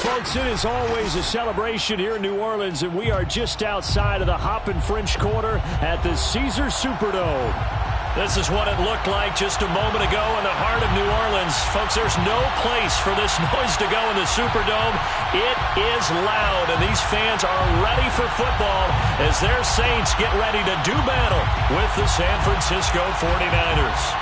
Folks, it is always a celebration here in New Orleans, and we are just outside of the Hoppin' French Quarter at the Caesars Superdome. This is what it looked like just a moment ago in the heart of New Orleans. Folks, there's no place for this noise to go in the Superdome. It is loud, and these fans are ready for football as their Saints get ready to do battle with the San Francisco 49ers.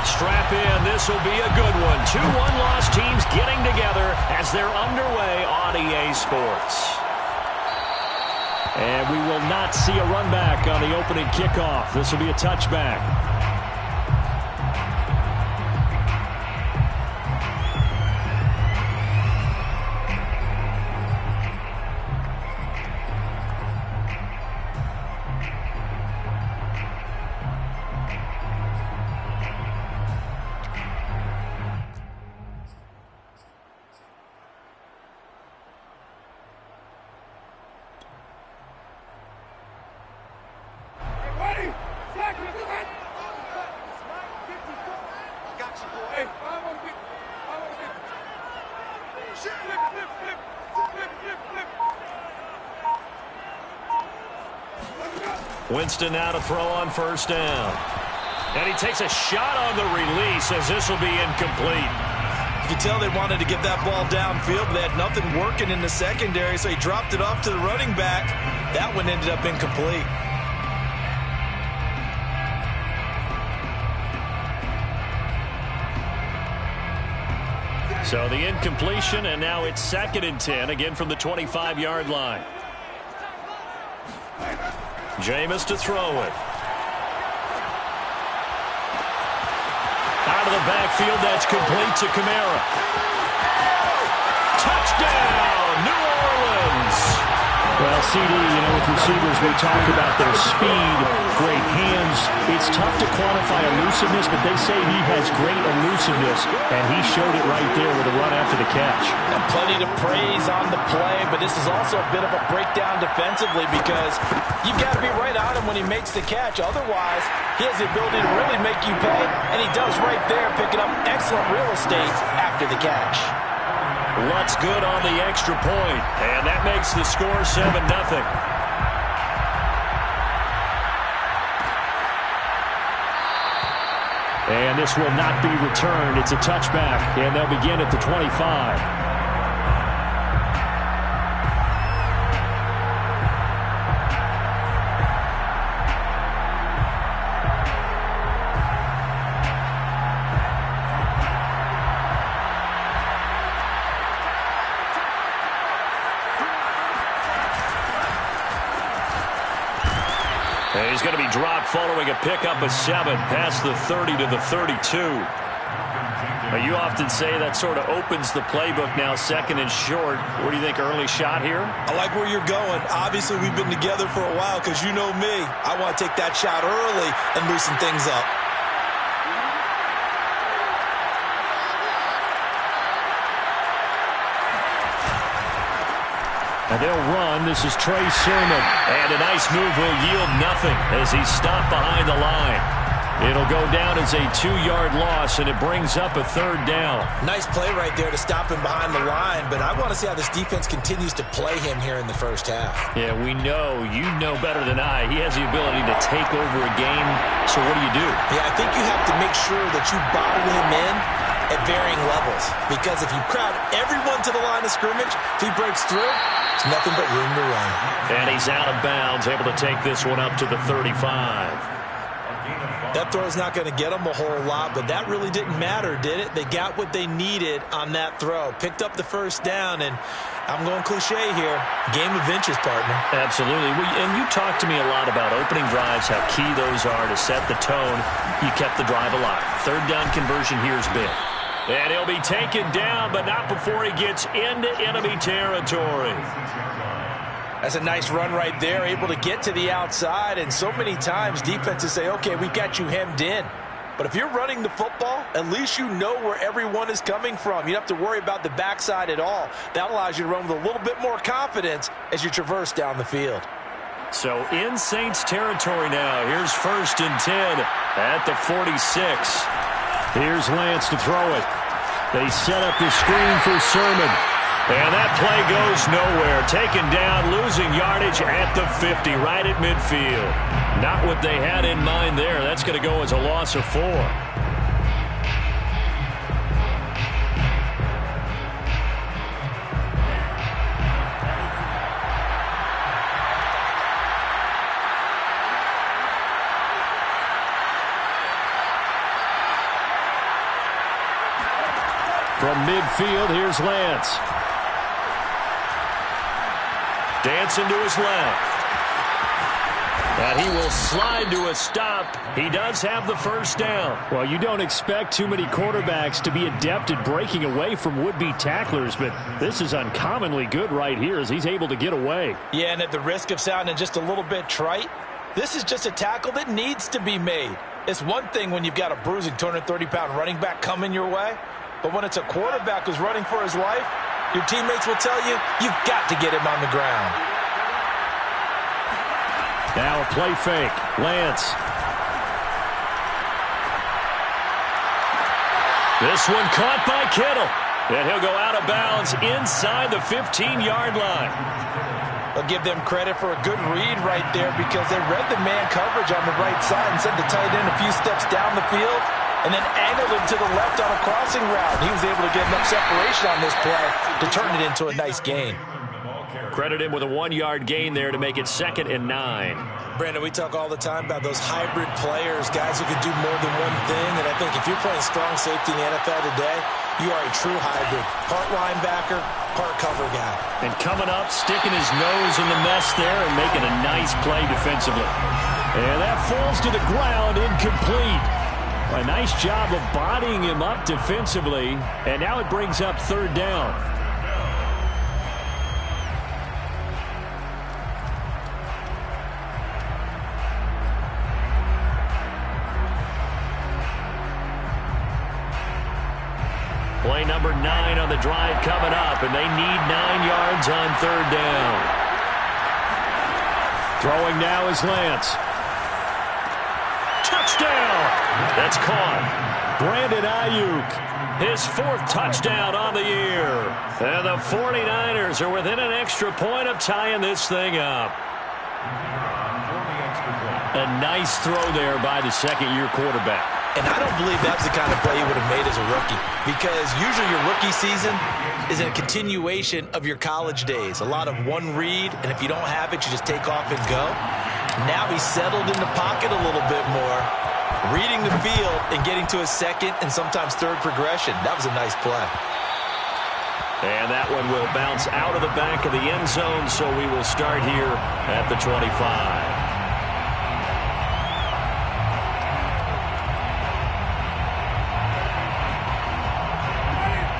Strap in. This will be a good one. Two one-loss teams getting together as they're underway on EA Sports. And we will not see a run back on the opening kickoff. This will be a touchback. Winston now to throw on first down. And he takes a shot on the release as this will be incomplete. You can tell they wanted to get that ball downfield, but they had nothing working in the secondary, so he dropped it off to the running back. That one ended up incomplete. So the incompletion, and now it's 2nd and 10, again from the 25-yard line. Jameis to throw it. Out of the backfield, that's complete to Kamara. Touchdown, New Orleans. Well, CD, with receivers, we talk about their speed, great hands. It's tough to quantify elusiveness, but they say he has great elusiveness, and he showed it right there with a run after the catch. And plenty to praise on the play, but this is also a bit of a breakdown defensively because you've got to be right on him when he makes the catch. Otherwise, he has the ability to really make you pay, and he does right there, picking up excellent real estate after the catch. What's good on the extra point, and that makes the score 7-0. And this will not be returned. It's a touchback, and they'll begin at the 25. And he's going to be dropped following a pickup of 7 past the 30 to the 32. You often say that sort of opens the playbook now, 2nd and short. What do you think, early shot here? I like where you're going. Obviously, we've been together for a while because you know me. I want to take that shot early and loosen things up. And they'll run. This is Trey Sermon. And a nice move will yield nothing as he's stopped behind the line. It'll go down as a 2-yard loss, and it brings up a 3rd down. Nice play right there to stop him behind the line, but I want to see how this defense continues to play him here in the first half. Yeah, we know. You know better than I. He has the ability to take over a game, so what do? Yeah, I think you have to make sure that you bottle him in at varying levels, because if you crowd everyone to the line of scrimmage, if he breaks through, it's nothing but room to run. And he's out of bounds, able to take this one up to the 35. That throw's not going to get them a whole lot, but that really didn't matter, did it? They got what they needed on that throw. Picked up the first down, and I'm going cliche here. Game of inches, partner. Absolutely. And you talked to me a lot about opening drives, how key those are to set the tone. You kept the drive alive. 3rd down conversion here is big. And he'll be taken down, but not before he gets into enemy territory. That's a nice run right there, able to get to the outside. And so many times defenses say, okay, we've got you hemmed in. But if you're running the football, at least you know where everyone is coming from. You don't have to worry about the backside at all. That allows you to run with a little bit more confidence as you traverse down the field. So in Saints territory now. Here's 1st and 10 at the 46. Here's Lance to throw it. They set up the screen for Sermon. And that play goes nowhere. Taken down, losing yardage at the 50, right at midfield. Not what they had in mind there. That's going to go as a loss of 4. From midfield, here's Lance. Dancing to his left. And he will slide to a stop. He does have the first down. Well, you don't expect too many quarterbacks to be adept at breaking away from would-be tacklers, but this is uncommonly good right here as he's able to get away. Yeah, and at the risk of sounding just a little bit trite, this is just a tackle that needs to be made. It's one thing when you've got a bruising 230-pound running back coming your way, but when it's a quarterback who's running for his life, your teammates will tell you, you've got to get him on the ground. Now a play fake. Lance. This one caught by Kittle. And he'll go out of bounds inside the 15-yard line. I'll give them credit for a good read right there because they read the man coverage on the right side and sent the tight end a few steps down the field and then angled him to the left on a crossing route. He was able to get enough separation on this play to turn it into a nice gain. Credit him with a 1-yard gain there to make it 2nd and 9. Brandon, we talk all the time about those hybrid players, guys who can do more than one thing, and I think if you're playing strong safety in the NFL today, you are a true hybrid. Part linebacker, part cover guy. And coming up, sticking his nose in the mess there and making a nice play defensively. And that falls to the ground, incomplete. A nice job of bodying him up defensively, and now it brings up 3rd down. Play number 9 on the drive coming up, and they need 9 yards on 3rd down. Throwing now is Lance. Touchdown! That's caught. Brandon Ayuk, his 4th touchdown on the year. And the 49ers are within an extra point of tying this thing up. A nice throw there by the second-year quarterback. And I don't believe that's the kind of play he would have made as a rookie, because usually your rookie season is a continuation of your college days. A lot of one read, and if you don't have it, you just take off and go. Now he's settled in the pocket a little bit more, reading the field and getting to his 2nd and sometimes 3rd progression. That was a nice play. And that one will bounce out of the back of the end zone, so we will start here at the 25.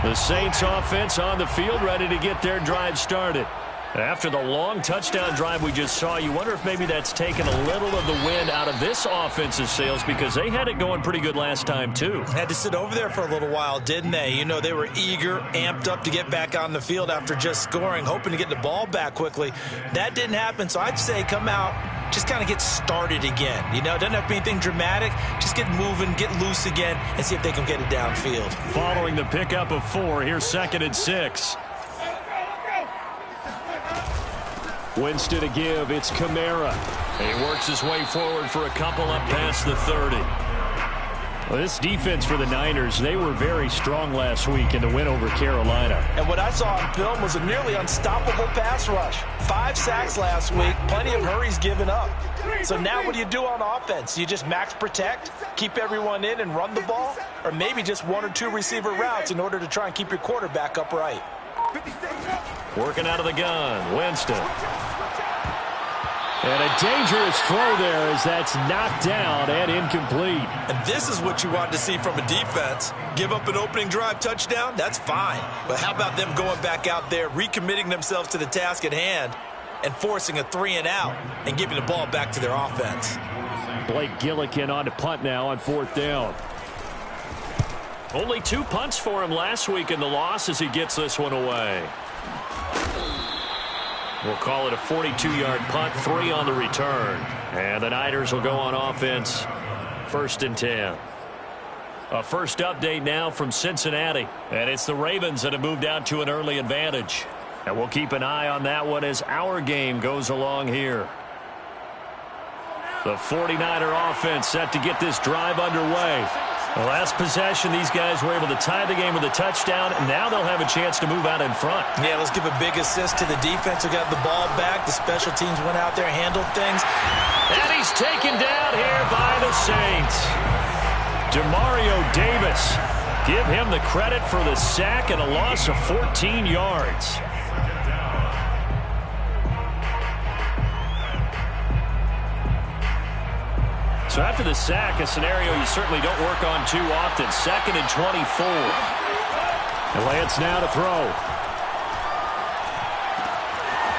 The Saints offense on the field, ready to get their drive started. After the long touchdown drive we just saw, you wonder if maybe that's taken a little of the wind out of this offense's sails, because they had it going pretty good last time too. Had to sit over there for a little while, didn't they? You know, they were eager, amped up to get back on the field after just scoring, hoping to get the ball back quickly. That didn't happen, so I'd say come out, just kind of get started again. You know, it doesn't have to be anything dramatic. Just get moving, get loose again, and see if they can get it downfield. Following the pickup of 4, here's 2nd and 6. Winston to give. It's Kamara. He works his way forward for a couple up past the 30. Well, this defense for the Niners, they were very strong last week in the win over Carolina. And what I saw on film was a nearly unstoppable pass rush. 5 sacks last week, plenty of hurries given up. So now what do you do on offense? You just max protect, keep everyone in and run the ball? Or maybe just 1 or 2 receiver routes in order to try and keep your quarterback upright? Working out of the gun, Winston. And a dangerous throw there as that's knocked down and incomplete. And this is what you want to see from a defense. Give up an opening drive touchdown, that's fine. But how about them going back out there, recommitting themselves to the task at hand, and forcing a 3-and-out and giving the ball back to their offense. Blake Gillikin on to punt now on 4th down. Only 2 punts for him last week in the loss as he gets this one away. We'll call it a 42-yard punt, 3 on the return. And the Niners will go on offense, 1st and 10. A first update now from Cincinnati. And it's the Ravens that have moved out to an early advantage. And we'll keep an eye on that one as our game goes along here. The 49er offense set to get this drive underway. The last possession, these guys were able to tie the game with a touchdown, and now they'll have a chance to move out in front. Yeah, let's give a big assist to the defense who got the ball back. The special teams went out there, handled things. And he's taken down here by the Saints. Demario Davis. Give him the credit for the sack and a loss of 14 yards. So after the sack, a scenario you certainly don't work on too often. 2nd and 24. And Lance now to throw.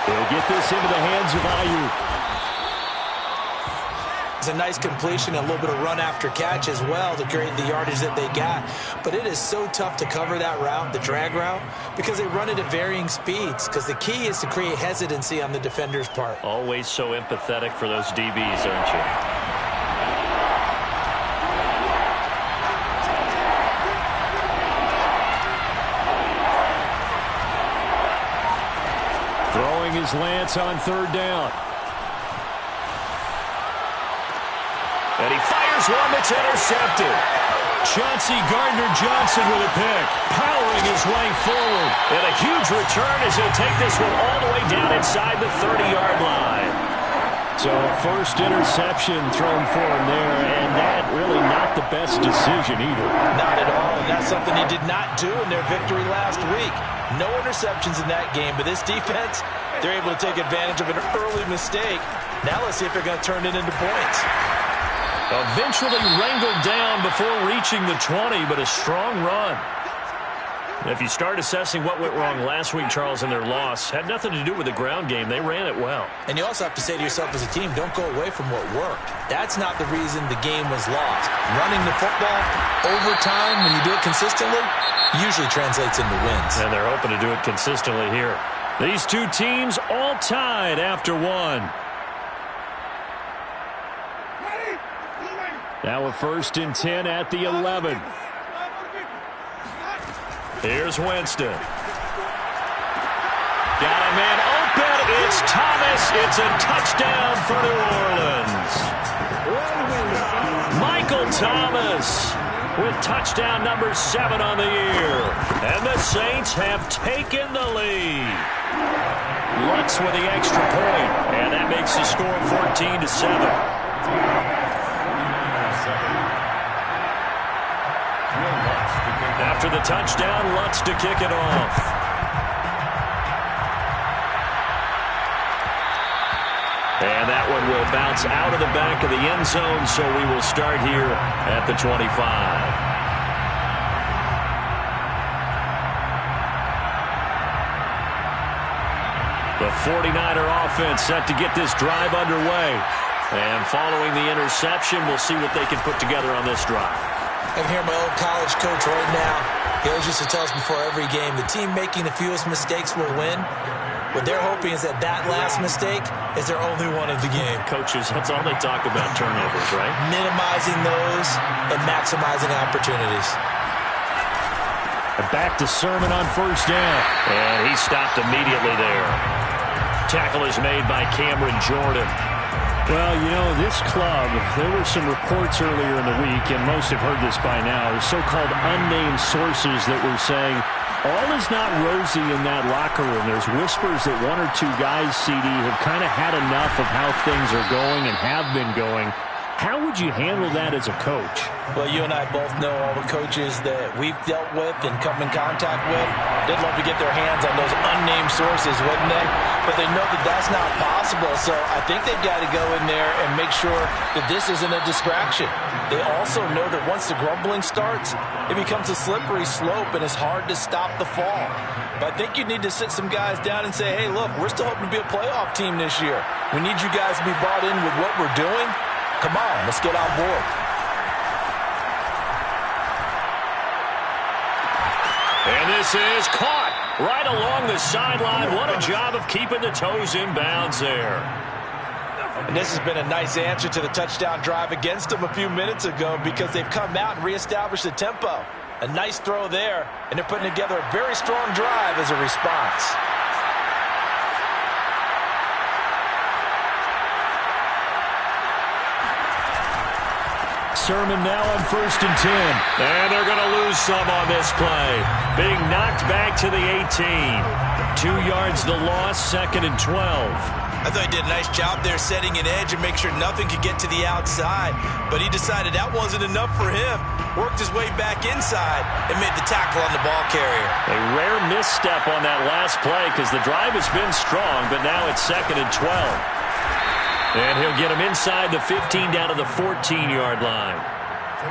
He'll get this into the hands of Ayuk. It's a nice completion, a little bit of run after catch as well to create the yardage that they got. But it is so tough to cover that route, the drag route, because they run it at varying speeds. Because the key is to create hesitancy on the defender's part. Always so empathetic for those DBs, aren't you? Throwing his Lance on 3rd down. And he fires one that's intercepted. Chauncey Gardner-Johnson with a pick, powering his way forward. And a huge return as he'll take this one all the way down inside the 30-yard line. So first interception thrown for him there, and that really not the best decision either. Not at all, and that's something he did not do in their victory last week. No interceptions in that game, but this defense, they're able to take advantage of an early mistake. Now let's see if they're going to turn it into points. Eventually wrangled down before reaching the 20, but a strong run. If you start assessing what went wrong last week, Charles, in their loss, had nothing to do with the ground game. They ran it well. And you also have to say to yourself as a team, don't go away from what worked. That's not the reason the game was lost. Running the football over time, when you do it consistently, usually translates into wins. And they're hoping to do it consistently here. These two teams all tied after one. Now a 1st and 10 at the 11. Here's Winston. Got a man open. It's Thomas. It's a touchdown for New Orleans. Michael Thomas with touchdown number 7 on the year. And the Saints have taken the lead. Lutz with the extra point. And that makes the score 14-7. After the touchdown, Lutz to kick it off. And that one will bounce out of the back of the end zone, so we will start here at the 25. The 49er offense set to get this drive underway. And following the interception, we'll see what they can put together on this drive. I can hear my old college coach right now. He always used to tell us before every game, the team making the fewest mistakes will win. What they're hoping is that that last mistake is their only one of the game. Coaches, that's all they talk about, turnovers, right? Minimizing those and maximizing opportunities. And back to Sermon on 1st down. And he stopped immediately there. Tackle is made by Cameron Jordan. Well, you know, this club, there were some reports earlier in the week, and most have heard this by now, so-called unnamed sources that were saying all is not rosy in that locker room. There's whispers that 1 or 2 guys, CD, have kind of had enough of how things are going and have been going. How would you handle that as a coach? Well, you and I both know all the coaches that we've dealt with and come in contact with. They'd love to get their hands on those unnamed sources, wouldn't they? But they know that that's not possible, so I think they've got to go in there and make sure that this isn't a distraction. They also know that once the grumbling starts, it becomes a slippery slope and it's hard to stop the fall. But I think you need to sit some guys down and say, hey, look, we're still hoping to be a playoff team this year. We need you guys to be bought in with what we're doing. Come on, let's get on board. And this is caught right along the sideline. What a job of keeping the toes in bounds there. And this has been a nice answer to the touchdown drive against them a few minutes ago because they've come out and reestablished the tempo. A nice throw there, and they're putting together a very strong drive as a response. Sermon now on 1st and 10. And they're going to lose some on this play. Being knocked back to the 18. 2 yards the loss, 2nd and 12. I thought he did a nice job there setting an edge and make sure nothing could get to the outside. But he decided that wasn't enough for him. Worked his way back inside and made the tackle on the ball carrier. A rare misstep on that last play because the drive has been strong, but now it's 2nd and 12. And he'll get him inside the 15 down to the 14-yard line.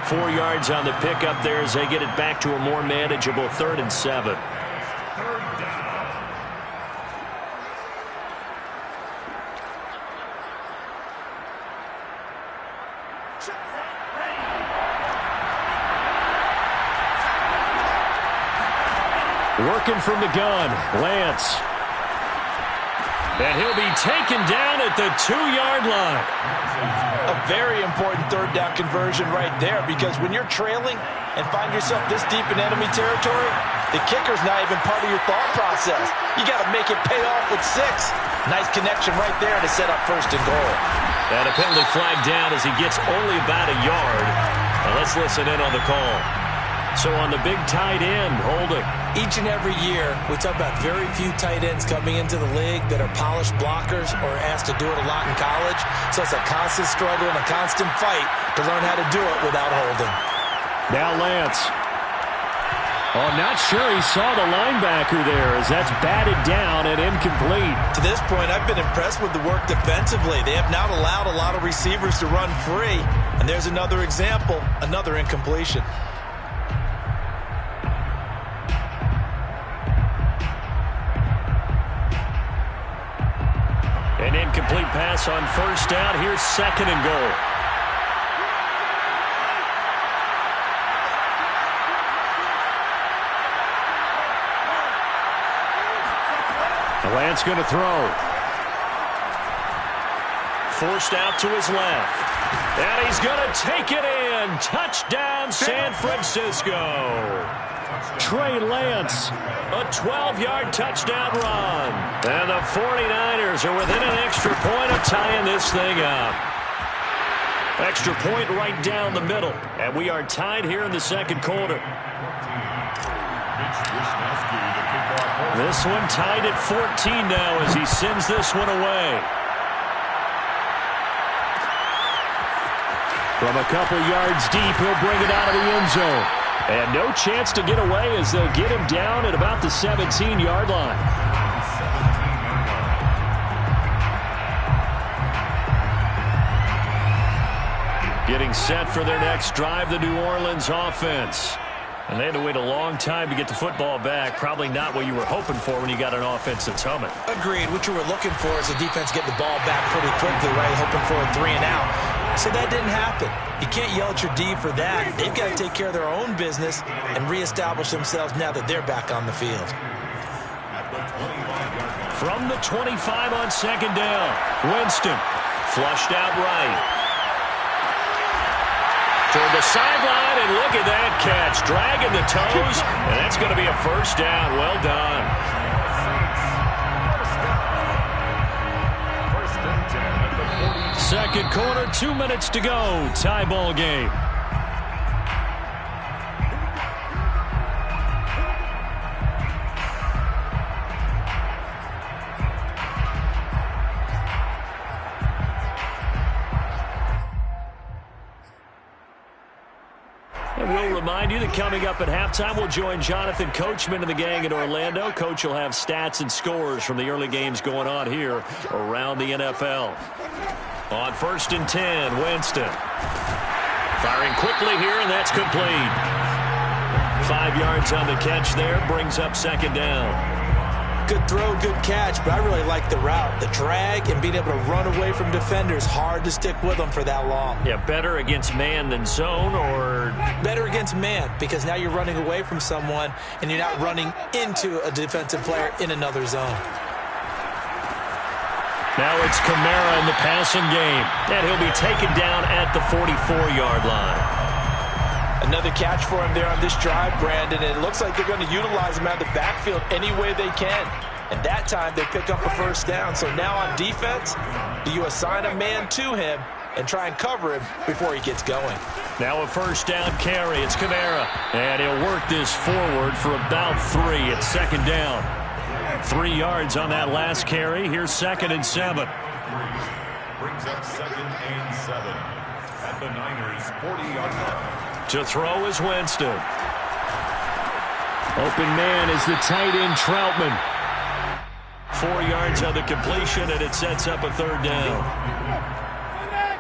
4 yards on the pickup there as they get it back to a more manageable 3rd and 7. Working from the gun, Lance. And he'll be taken down at the 2-yard line. A very important 3rd down conversion right there because when you're trailing and find yourself this deep in enemy territory, the kicker's not even part of your thought process. You got to make it pay off with 6. Nice connection right there to set up 1st and goal. And a penalty flag down as he gets only about a yard. Now let's listen in on the call. So on the big tight end, holding. Each and every year, we talk about very few tight ends coming into the league that are polished blockers or asked to do it a lot in college. So it's a constant struggle and a constant fight to learn how to do it without holding. Now Lance. Oh, not sure he saw the linebacker there as that's batted down and incomplete. To this point, I've been impressed with the work defensively. They have not allowed a lot of receivers to run free. And there's another example, another incompletion. An incomplete pass on 1st down. Here's 2nd and goal. Lance going to throw. Forced out to his left. And he's going to take it in. Touchdown, San Francisco. Trey Lance, a 12-yard touchdown run. And the 49ers are within an extra point of tying this thing up. Extra point right down the middle. And we are tied here in the 2nd quarter. This one tied at 14 now as he sends this one away. From a couple yards deep, he'll bring it out of the end zone. And no chance to get away as they'll get him down at about the 17-yard line. Getting set for their next drive, the New Orleans offense. And they had to wait a long time to get the football back. Probably not what you were hoping for when you got an offense that's humming. Agreed. What you were looking for is the defense getting the ball back pretty quickly, right? Hoping for a 3 and out. So that didn't happen. You can't yell at your D for that. They've got to take care of their own business and reestablish themselves now that they're back on the field. From the 25 on 2nd down, Winston flushed out right. Toward the sideline, and look at that catch. Dragging the toes, and that's going to be a 1st down. Well done. 2nd quarter, 2 minutes to go. Tie ball game. And we'll remind you that coming up at halftime, we'll join Jonathan Coachman and the gang in Orlando. Coach will have stats and scores from the early games going on here around the NFL. On 1st and 10, Winston. Firing quickly here, and that's complete. 5 yards on the catch there, brings up 2nd down. Good throw, good catch, but I really like the route. The drag and being able to run away from defenders, hard to stick with them for that long. Yeah, better against man than zone, or? Better against man, because now you're running away from someone and you're not running into a defensive player in another zone. Now it's Kamara in the passing game, and he'll be taken down at the 44-yard line. Another catch for him there on this drive, Brandon. And it looks like they're going to utilize him out of the backfield any way they can. And that time they pick up a first down. So now on defense, do you assign a man to him and try and cover him before he gets going? Now a first down carry. It's Kamara. And he'll work this forward for about 3. It's second down. 3 yards on that last carry. Here's 2nd and 7. Brings up 2nd and 7 at the Niners' 40-yard line. To throw is Winston. Open man is the tight end Troutman. 4 yards on the completion, and it sets up a 3rd down.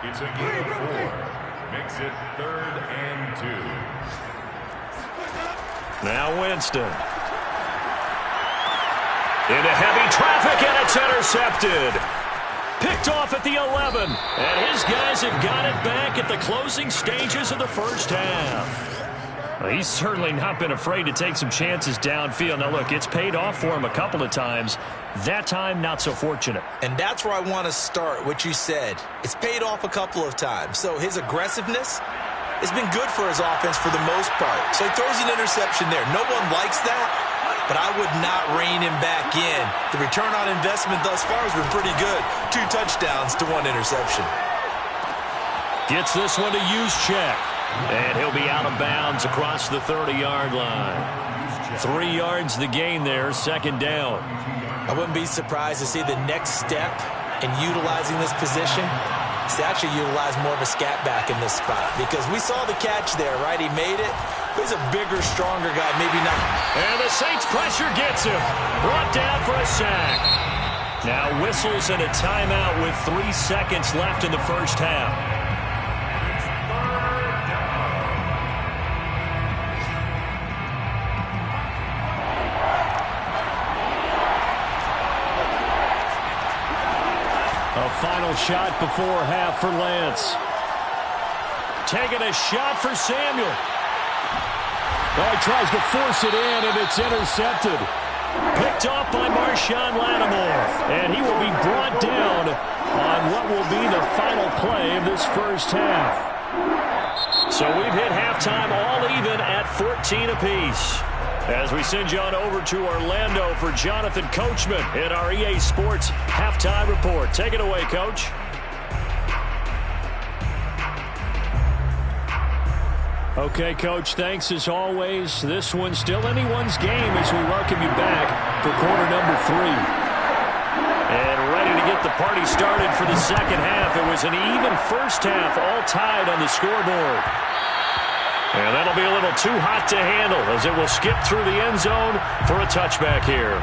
It's a gain of 4. Makes it 3rd and 2. Now Winston. Into heavy traffic, and it's intercepted. Picked off at the 11. And his guys have got it back at the closing stages of the first half. Well, he's certainly not been afraid to take some chances downfield. Now, look, it's paid off for him a couple of times. That time, not so fortunate. And that's where I want to start, what you said. It's paid off a couple of times. So his aggressiveness has been good for his offense for the most part. So he throws an interception there. No one likes that, but I would not rein him back in. The return on investment thus far has been pretty good. 2 touchdowns to 1 interception. Gets this one to Juszczyk. And he'll be out of bounds across the 30-yard line. 3 yards the gain there, 2nd down. I wouldn't be surprised to see the next step in utilizing this position is to actually utilize more of a scat back in this spot. Because we saw the catch there, right? He made it. He's a bigger, stronger guy, maybe not. And the Saints pressure gets him. Brought down for a sack. Now whistles and a timeout with 3 seconds left in the first half. A final shot before half for Lance. Taking a shot for Samuel. Oh, he tries to force it in, and it's intercepted. Picked off by Marshawn Lattimore. And he will be brought down on what will be the final play of this first half. So we've hit halftime all even at 14 apiece. As we send you on over to Orlando for Jonathan Coachman in our EA Sports Halftime Report. Take it away, Coach. Okay, Coach, thanks as always. This one's still anyone's game as we welcome you back for quarter number 3. And ready to get the party started for the second half. It was an even first half, all tied on the scoreboard. And that'll be a little too hot to handle as it will skip through the end zone for a touchback here.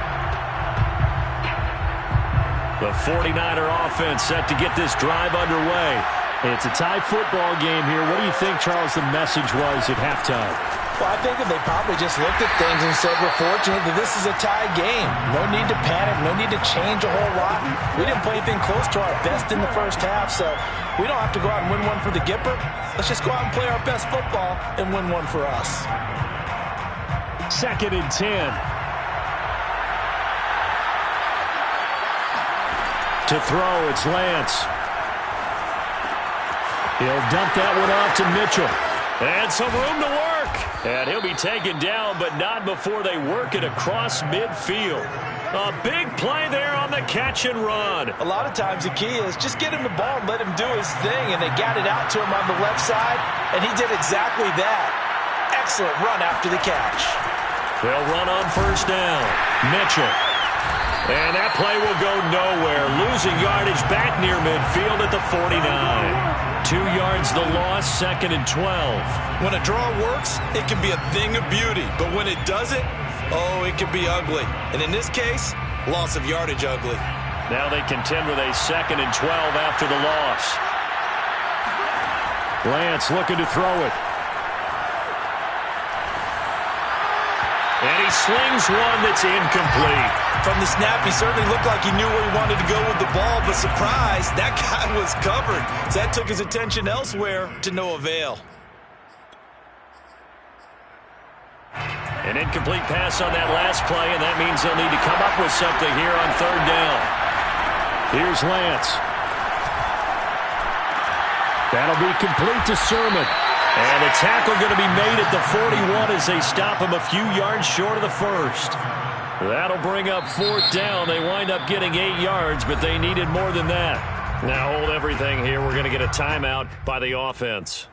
The 49er offense set to get this drive underway. It's a tie football game here. What do you think, Charles, the message was at halftime? Well, I think that they probably just looked at things and said, we're fortunate that this is a tie game. No need to panic. No need to change a whole lot. We didn't play anything close to our best in the first half, so we don't have to go out and win one for the Gipper. Let's just go out and play our best football and win one for us. 2nd and 10. To throw, it's Lance. He'll dump that one off to Mitchell. And some room to work. And he'll be taken down, but not before they work it across midfield. A big play there on the catch and run. A lot of times the key is just get him the ball and let him do his thing. And they got it out to him on the left side, and he did exactly that. Excellent run after the catch. They'll run on first down. Mitchell. And that play will go nowhere. Losing yardage back near midfield at the 49. 2 yards the loss, 2nd and 12. When a draw works, it can be a thing of beauty. But when it doesn't, oh, it can be ugly. And in this case, loss of yardage ugly. Now they contend with a 2nd and 12 after the loss. Lance looking to throw it. And he slings one that's incomplete. From the snap, he certainly looked like he knew where he wanted to go with the ball, but surprise, that guy was covered. So that took his attention elsewhere to no avail. An incomplete pass on that last play, and that means they'll need to come up with something here on 3rd down. Here's Lance. That'll be complete to Sermon. And a tackle going to be made at the 41 as they stop him a few yards short of the first. That'll bring up 4th down. They wind up getting 8 yards, but they needed more than that. Now hold everything here. We're going to get a timeout by the offense.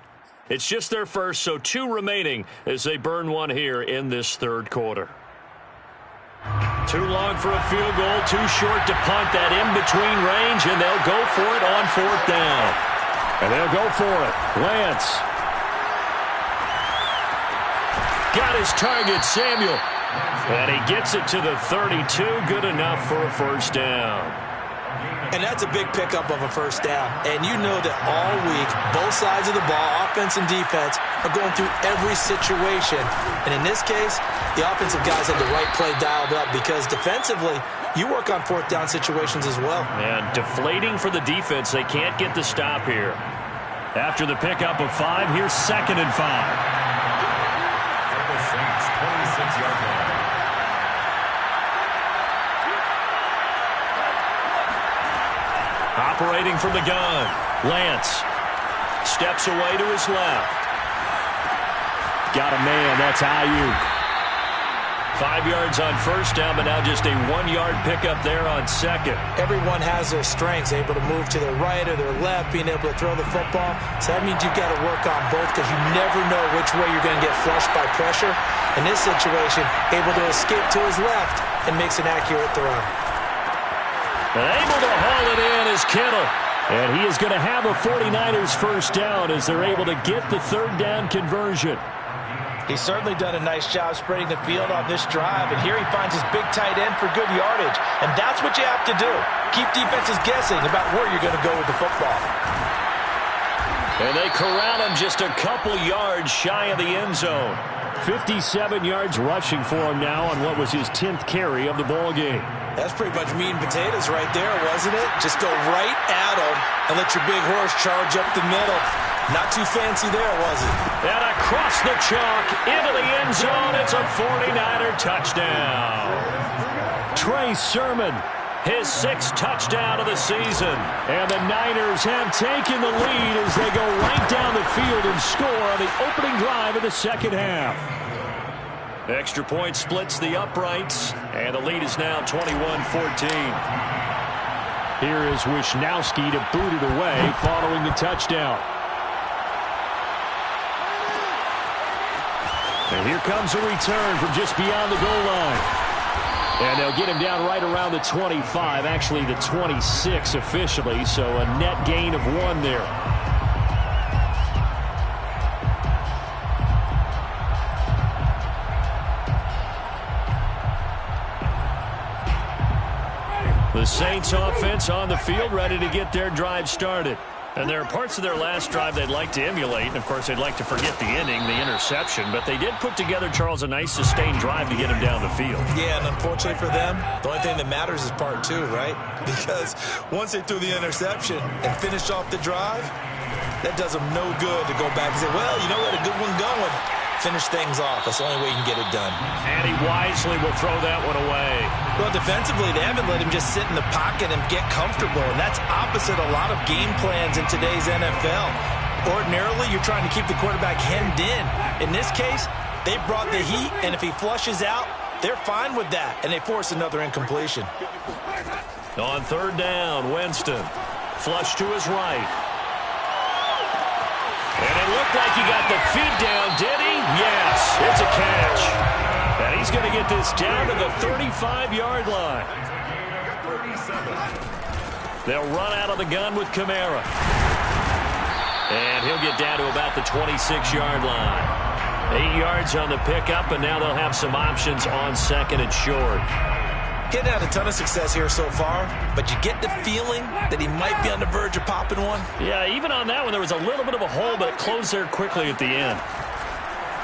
It's just their first, so 2 remaining as they burn one here in this 3rd quarter. Too long for a field goal, too short to punt that in-between range, and they'll go for it on 4th down. And they'll go for it. Lance. Got his target, Samuel. And he gets it to the 32. Good enough for a 1st down. And that's a big pickup of a 1st down. And you know that all week, both sides of the ball, offense and defense, are going through every situation. And in this case, the offensive guys had the right play dialed up because defensively, you work on 4th down situations as well. And deflating for the defense. They can't get the stop here. After the pickup of 5, here's 2nd and 5. The Saints, 26-yard line. Operating from the gun, Lance steps away to his left. Got a man, that's Ayuk. 5 yards on 1st down, but now just a 1-yard pickup there on 2nd. Everyone has their strengths, able to move to their right or their left, being able to throw the football. So that means you've got to work on both because you never know which way you're going to get flushed by pressure. In this situation, able to escape to his left and makes an accurate throw. And able to haul it in is Kittle. And he is going to have a 49ers 1st down as they're able to get the 3rd down conversion. He's certainly done a nice job spreading the field on this drive, and here he finds his big tight end for good yardage. And that's what you have to do. Keep defenses guessing about where you're going to go with the football. And they corral him just a couple yards shy of the end zone. 57 yards rushing for him now on what was his 10th carry of the ball game. That's pretty much meat and potatoes right there, wasn't it? Just go right at him and let your big horse charge up the middle. Not too fancy there, was it? And across the chalk, into the end zone, it's a 49er touchdown. Trey Sermon, his 6th touchdown of the season. And the Niners have taken the lead as they go right down the field and score on the opening drive of the 2nd half. Extra point splits the uprights, and the lead is now 21-14. Here is Wisnowski to boot it away following the touchdown. And here comes a return from just beyond the goal line. And they'll get him down right around the 25, actually the 26 officially, so a net gain of 1 there. The Saints offense on the field, ready to get their drive started. And there are parts of their last drive they'd like to emulate. And, of course, they'd like to forget the inning, the interception. But they did put together, Charles, a nice sustained drive to get him down the field. Yeah, and unfortunately for them, the only thing that matters is part 2, right? Because once they threw the interception and finished off the drive, that does them no good to go back and say, well, you know, we had a good one going. Finish things off. That's the only way you can get it done. And he wisely will throw that one away. Well, defensively, they haven't let him just sit in the pocket and get comfortable, and that's opposite a lot of game plans in today's NFL. Ordinarily, you're trying to keep the quarterback hemmed in. In this case, they brought the heat, and if he flushes out, they're fine with that, and they force another incompletion. On 3rd down, Winston. Flush to his right. And it looked like he got the feet down, did he? Yes, it's a catch. And he's going to get this down to the 35-yard line. They'll run out of the gun with Kamara. And he'll get down to about the 26-yard line. 8 yards on the pickup, and now they'll have some options on 2nd and short. Getting had a ton of success here so far, but you get the feeling that he might be on the verge of popping one. Yeah, even on that one, there was a little bit of a hole, but it closed there quickly at the end.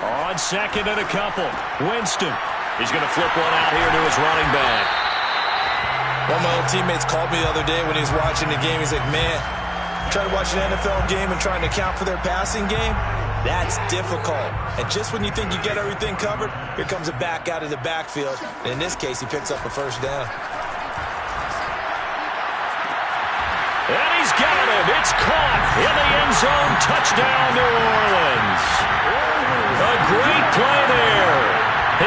On 2nd and a couple, Winston. He's going to flip one out here to his running back. One of my old teammates called me the other day when he was watching the game. He's like, man, trying to watch an NFL game and trying to account for their passing game, that's difficult. And just when you think you get everything covered, here comes a back out of the backfield. And in this case, he picks up a 1st down. He's got him. It's caught in the end zone. Touchdown, New Orleans. A great play there.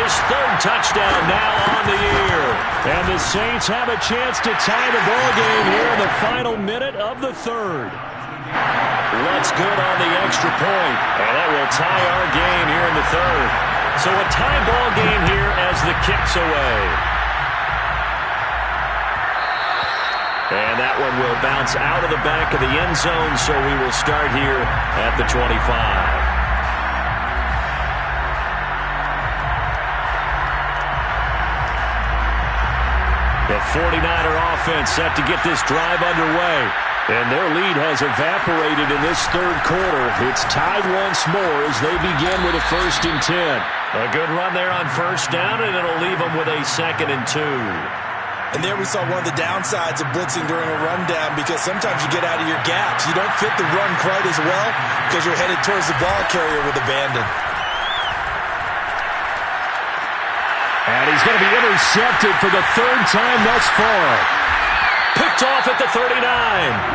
His third touchdown now on the year. And the Saints have a chance to tie the ball game here in the final minute of the third. Looks good on the extra point, and that will tie our game here in the third. So a tie ball game here as the kick's away. And that one will bounce out of the back of the end zone, so we will start here at the 25. The 49er offense set to get this drive underway. And their lead has evaporated in this third quarter. It's tied once more as they begin with a 1st and 10. A good run there on first down, and it'll leave them with a 2nd and 2. And there we saw one of the downsides of blitzing during a rundown, because sometimes you get out of your gaps. You don't fit the run quite as well because you're headed towards the ball carrier with abandon. And he's going to be intercepted for the 3rd time thus far. Picked off at the 39.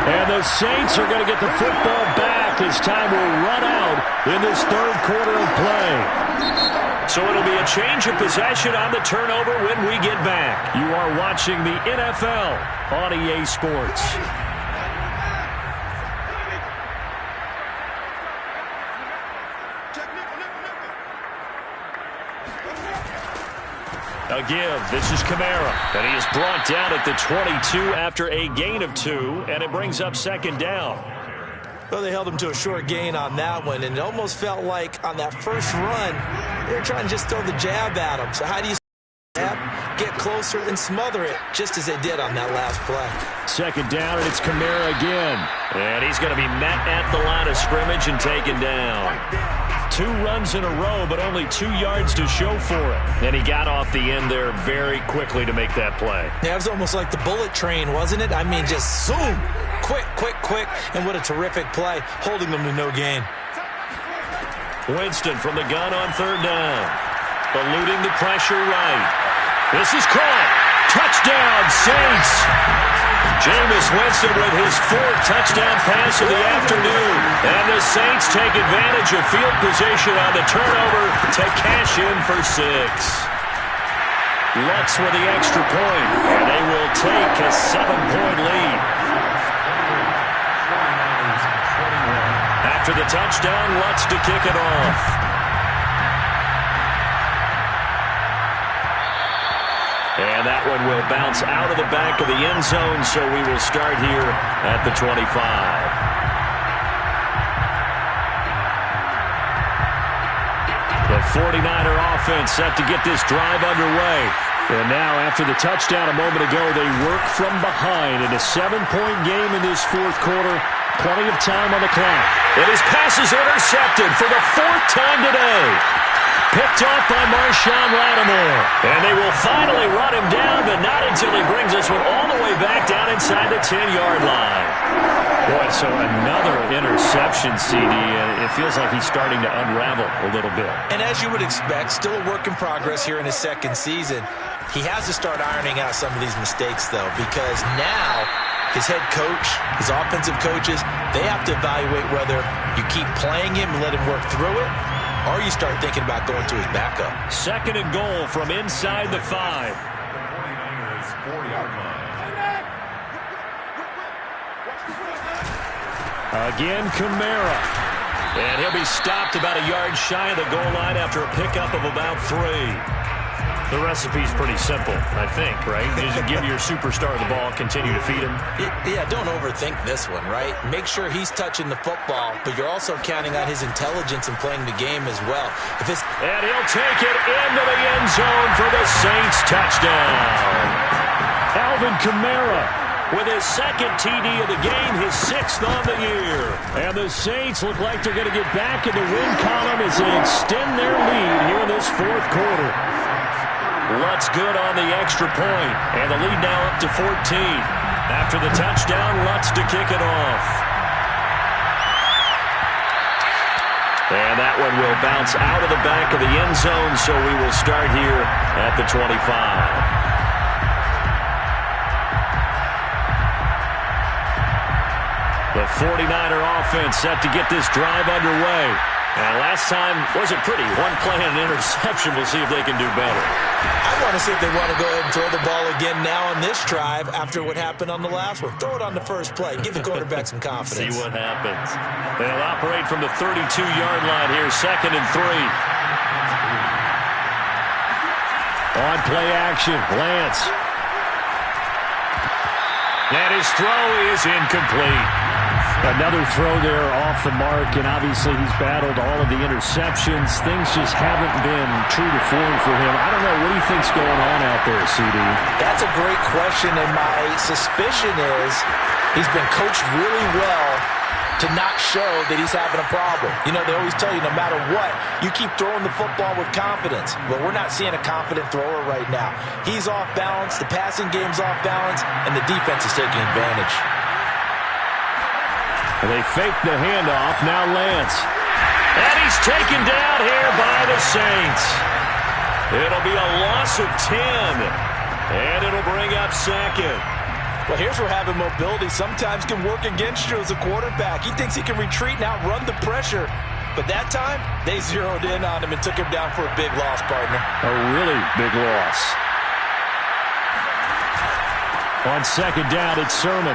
And the Saints are going to get the football back as time will run out in this third quarter of play. So it'll be a change of possession on the turnover when we get back. You are watching the NFL on EA Sports. A give. This is Kamara. And he is brought down at the 22 after a gain of 2. And it brings up 2nd down. Well, they held him to a short gain on that one. And it almost felt like on that first run, they were trying to just throw the jab at him. So how do you jab? Get closer and smother it, just as they did on that last play. 2nd down, and it's Kamara again. And he's going to be met at the line of scrimmage and taken down. 2 runs in a row, but only 2 yards to show for it. And he got off the end there very quickly to make that play. Yeah, it was almost like the bullet train, wasn't it? I mean, just zoom. Quick, quick, quick. And what a terrific play, holding them to no gain. Winston from the gun on 3rd down. Eluding the pressure right. This is caught. Touchdown, Saints. Jameis Winston with his 4th touchdown pass of the afternoon. And the Saints take advantage of field position on the turnover to cash in for 6. Lutz with the extra point, and they will take a 7-point lead. After the touchdown, Lutz to kick it off. And that one will bounce out of the back of the end zone, so we will start here at the 25. The 49er offense set to get this drive underway. And now, after the touchdown a moment ago, they work from behind in a 7-point game in this 4th quarter. Plenty of time on the clock. And his pass is intercepted for the 4th time today. Picked off by Marshawn Lattimore. And they will finally run him down, but not until he brings this one all the way back down inside the 10-yard line. Boy, so another interception, CD, and it feels like he's starting to unravel a little bit. And as you would expect, still a work in progress here in his 2nd season. He has to start ironing out some of these mistakes, though, because now his head coach, his offensive coaches, they have to evaluate whether you keep playing him and let him work through it, or you start thinking about going to his backup. 2nd and goal from inside the 5. The 49ers 4-yard line. Again, Kamara. And he'll be stopped about a yard shy of the goal line after a pickup of about 3. The recipe's pretty simple, I think, right? Just give your superstar the ball, continue to feed him. Yeah, don't overthink this one, right? Make sure he's touching the football, but you're also counting on his intelligence in playing the game as well. And he'll take it into the end zone for the Saints touchdown. Alvin Kamara with his 2nd TD of the game, his 6th on the year. And the Saints look like they're going to get back in the win column as they extend their lead here in this 4th quarter. Lutz good on the extra point, and the lead now up to 14. After the touchdown, Lutz to kick it off. And that one will bounce out of the back of the end zone, so we will start here at the 25. The 49er offense set to get this drive underway. And last time wasn't pretty. One play and an interception. We'll see if they can do better. I want to see if they want to go ahead and throw the ball again now on this drive after what happened on the last one. Throw it on the first play. Give the quarterback some confidence. See what happens. They'll operate from the 32-yard line here, 2nd and 3. On play action, Lance. And his throw is incomplete. Another throw there off the mark, and obviously he's battled all of the interceptions. Things just haven't been true to form for him. I don't know. What do you think's going on out there, CD? That's a great question, and my suspicion is he's been coached really well to not show that he's having a problem. You know, they always tell you no matter what, you keep throwing the football with confidence. But we're not seeing a confident thrower right now. He's off balance, the passing game's off balance, and the defense is taking advantage. They fake the handoff. Now Lance. And he's taken down here by the Saints. It'll be a loss of 10. And it'll bring up 2nd. Well, here's where having mobility sometimes can work against you as a quarterback. He thinks he can retreat and outrun the pressure. But that time, they zeroed in on him and took him down for a big loss, partner. A really big loss. On 2nd down, it's Sermon.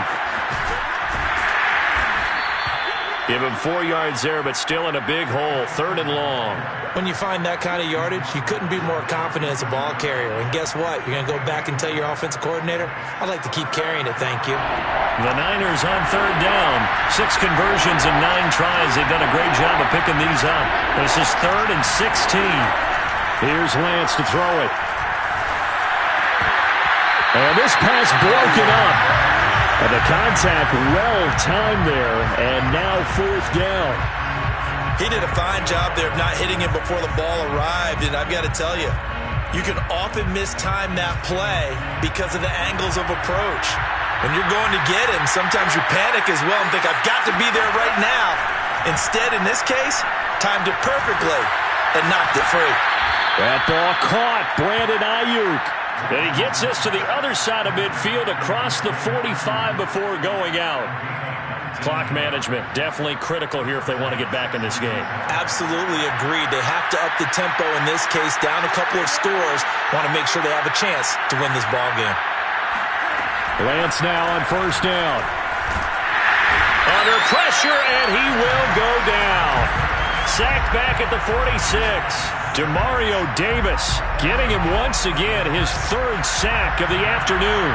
Give him 4 yards there, but still in a big hole. 3rd and long. When you find that kind of yardage, you couldn't be more confident as a ball carrier. And guess what? You're going to go back and tell your offensive coordinator, I'd like to keep carrying it, thank you. The Niners on 3rd down. 6 conversions and 9 tries. They've done a great job of picking these up. This is 3rd and 16. Here's Lance to throw it. And this pass broken up. And the contact well-timed there, and now 4th down. He did a fine job there of not hitting him before the ball arrived, and I've got to tell you, you can often mistime that play because of the angles of approach. When you're going to get him, sometimes you panic as well and think, I've got to be there right now. Instead, in this case, timed it perfectly and knocked it free. That ball caught. Brandon Ayuk. And he gets us to the other side of midfield across the 45 before going out. Clock management definitely critical here if they want to get back in this game. Absolutely agreed. They have to up the tempo in this case, down a couple of scores. Want to make sure they have a chance to win this ball game. Lance now on 1st down. Under pressure, and he will go down. Sacked back at the 46. Demario Davis getting him once again his 3rd sack of the afternoon.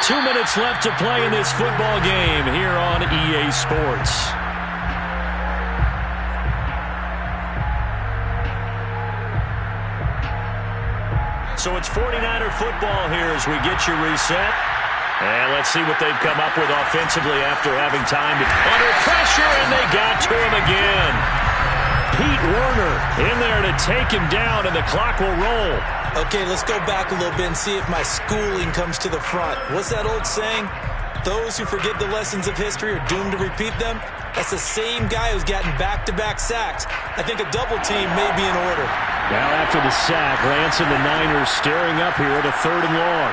2 minutes left to play in this football game here on EA Sports. So it's 49er football here as we get you reset. And let's see what they've come up with offensively after having time to under pressure, and they got to him again. Pete Werner in there to take him down, and the clock will roll. Okay, let's go back a little bit and see if my schooling comes to the front. What's that old saying? Those who forget the lessons of history are doomed to repeat them. That's the same guy who's gotten back-to-back sacks. I think a double team may be in order. Now after the sack, Lance and the Niners staring up here at a 3rd and long.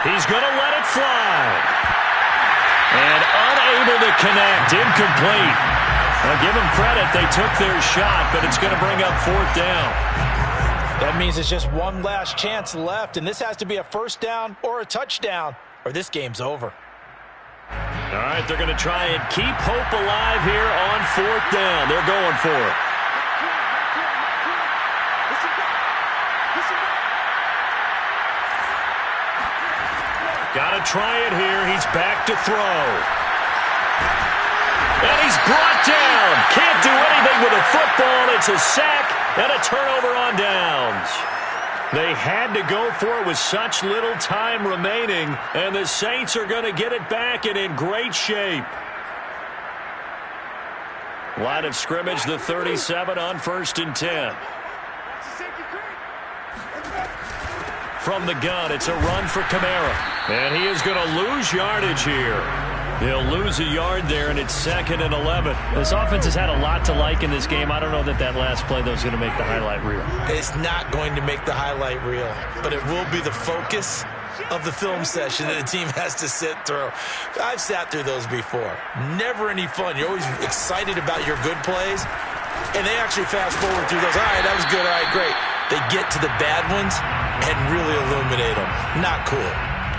He's going to let it fly. And unable to connect. Incomplete. Now give them credit. They took their shot, but it's going to bring up 4th down. That means it's just one last chance left, and this has to be a 1st down or a touchdown, or this game's over. All right, they're going to try and keep hope alive here on 4th down. They're going for it. Got to try it here. He's back to throw. And he's brought down. Can't do anything with a football. It's a sack and a turnover on downs. They had to go for it with such little time remaining, and the Saints are going to get it back and in great shape. Line of scrimmage, the 37 on 1st and 10. From the gun, it's a run for Kamara. And he is going to lose yardage here. He'll lose a yard there, and it's 2nd and 11. This offense has had a lot to like in this game. I don't know that last play, though, is going to make the highlight reel. It's not going to make the highlight reel, but it will be the focus of the film session that the team has to sit through. I've sat through those before. Never any fun. You're always excited about your good plays, and they actually fast forward through those. All right, that was good. All right, great. They get to the bad ones and really illuminate them. Not cool.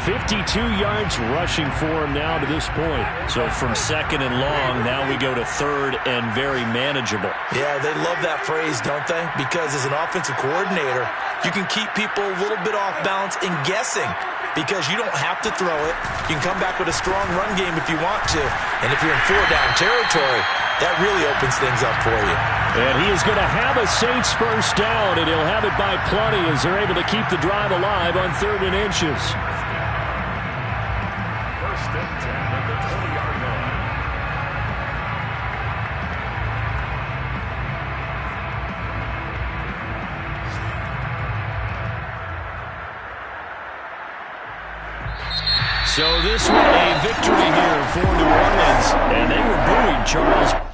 52 yards rushing for him now to this point. So from second and long, now we go to third and very manageable. Yeah, they love that phrase, don't they? Because as an offensive coordinator, you can keep people a little bit off balance and guessing because you don't have to throw it. You can come back with a strong run game if you want to. And if you're in four-down territory, that really opens things up for you. And he is going to have a Saints first down, and he'll have it by plenty as they're able to keep the drive alive on 3rd and inches. First and 10 at the 20-yard line. So this one a victory here for New Orleans, and they were booing Charles